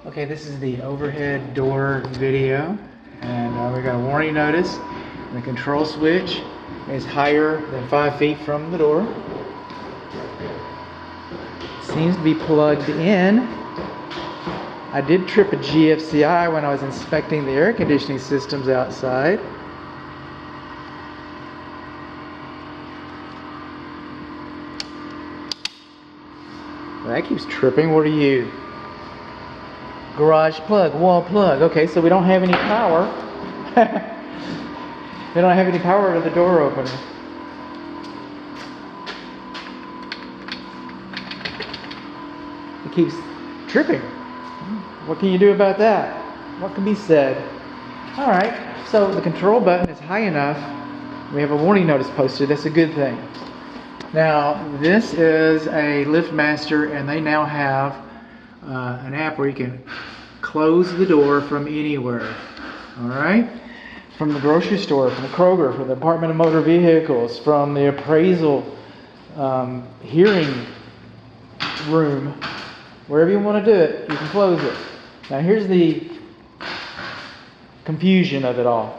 Okay, this is the overhead door video, and we got a warning notice. The control switch is higher than 5 feet from the door. Seems to be plugged in. I did trip a GFCI when I was inspecting the air conditioning systems outside. Well, that keeps tripping. What are you? Garage plug, wall plug. Okay, so we don't have any power. We don't have any power to the door opener. It keeps tripping. What can you do about that? What can be said? Alright, so the control button is high enough. We have a warning notice posted. That's a good thing. Now, this is a LiftMaster, and they now have an app where you can close the door from anywhere. Alright? From the grocery store, from Kroger, from the Department of Motor Vehicles, from the appraisal hearing room, wherever you want to do it, you can close it. Now here's the confusion of it all.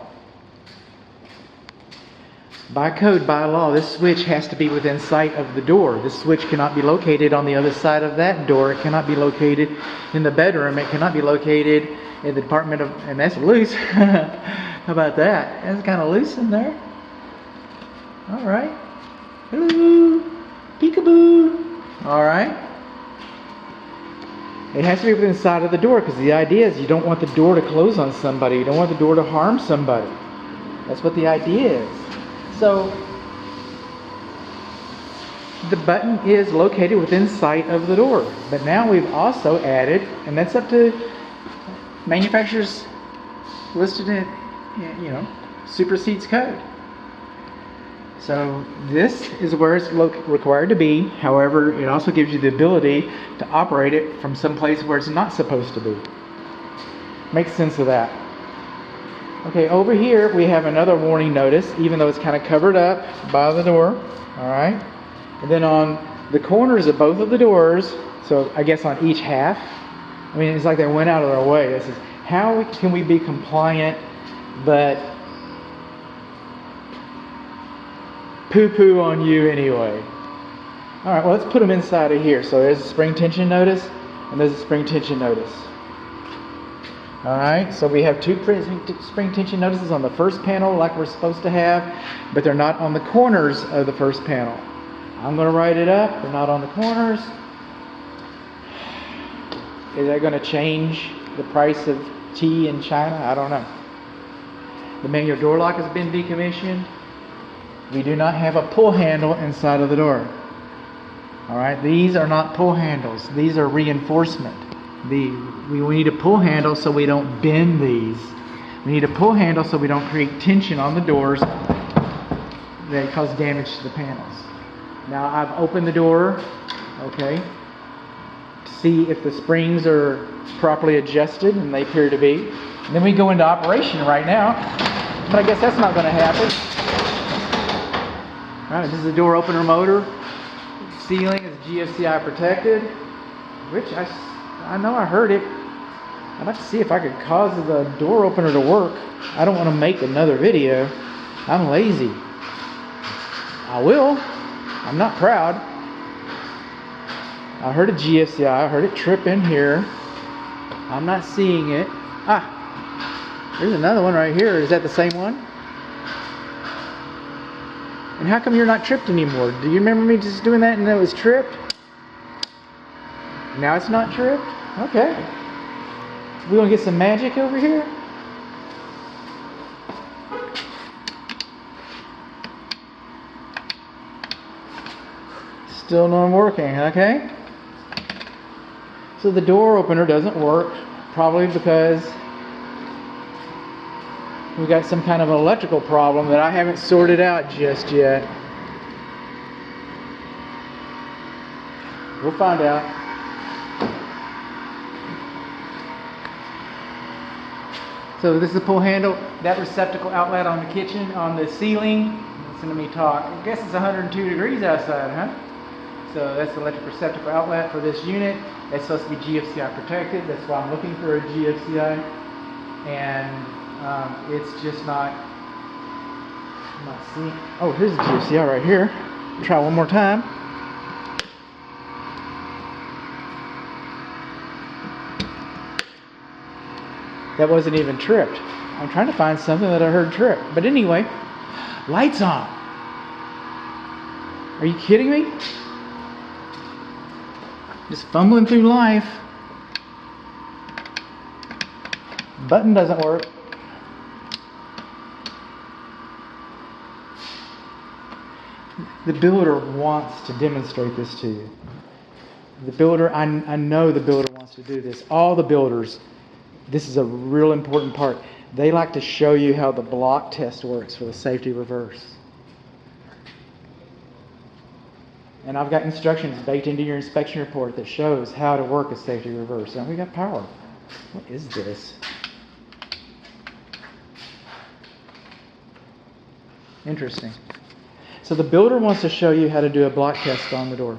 By code, by law, this switch has to be within sight of the door. This switch cannot be located on the other side of that door. It cannot be located in the bedroom. It cannot be located in the Department of... And that's loose. How about that? That's kind of loose in there. Alright. Hello. Peekaboo. Alright. It has to be within sight of the door, because the idea is you don't want the door to close on somebody. You don't want the door to harm somebody. That's what the idea is. So, the button is located within sight of the door. But now we've also added, and that's up to manufacturers listed in, supersedes code. So this is where it's required to be. However, it also gives you the ability to operate it from some place where it's not supposed to be. Makes sense of that. Okay, over here we have another warning notice, even though it's kind of covered up by the door. Alright. And then on the corners of both of the doors, so I guess on each half, I mean, it's like they went out of their way. This is how can we be compliant but poo-poo on you anyway. Alright, well, let's put them inside of here. So there's a spring tension notice, and there's a spring tension notice. Alright, so we have two spring tension notices on the first panel like we're supposed to have, but they're not on the corners of the first panel. I'm going to write it up. They're not on the corners. Is that going to change the price of tea in China? I don't know. The manual door lock has been decommissioned. We do not have a pull handle inside of the door. Alright, these are not pull handles. These are reinforcement. We need a pull handle so we don't bend these. We need a pull handle so we don't create tension on the doors that cause damage to the panels. Now I've opened the door, okay, to see if the springs are properly adjusted, and they appear to be. And then we go into operation right now, but I guess that's not going to happen. Alright, this is the door opener motor. Ceiling is GFCI protected, which I know I heard it. I'd like to see if I could cause the door opener to work. I don't want to make another video. I'm lazy. I will. I'm not proud. I heard a GFCI. I heard it trip in here. I'm not seeing it. There's another one right here. Is that the same one? And how come you're not tripped anymore? Do you remember me just doing that and it was tripped? Now it's not tripped? Okay. We want to get some magic over here? Still not working, okay? So the door opener doesn't work, probably because we got some kind of an electrical problem that I haven't sorted out just yet. We'll find out. So this is a pull handle. That receptacle outlet on the kitchen, on the ceiling. Listen to me talk. I guess it's 102 degrees outside, huh? So that's the electric receptacle outlet for this unit. It's supposed to be GFCI protected. That's why I'm looking for a GFCI. And it's just not, I'm not seeing. Oh, here's a GFCI right here. Try one more time. That wasn't even tripped. I'm trying to find something that I heard trip. But anyway, lights on. Are you kidding me? Just fumbling through life. Button doesn't work. The builder wants to demonstrate this to you. The builder, I know the builder wants to do this. All the builders, this is a real important part. They like to show you how the block test works for the safety reverse. And I've got instructions baked into your inspection report that shows how to work a safety reverse. And we got power. What is this? Interesting. So the builder wants to show you how to do a block test on the door.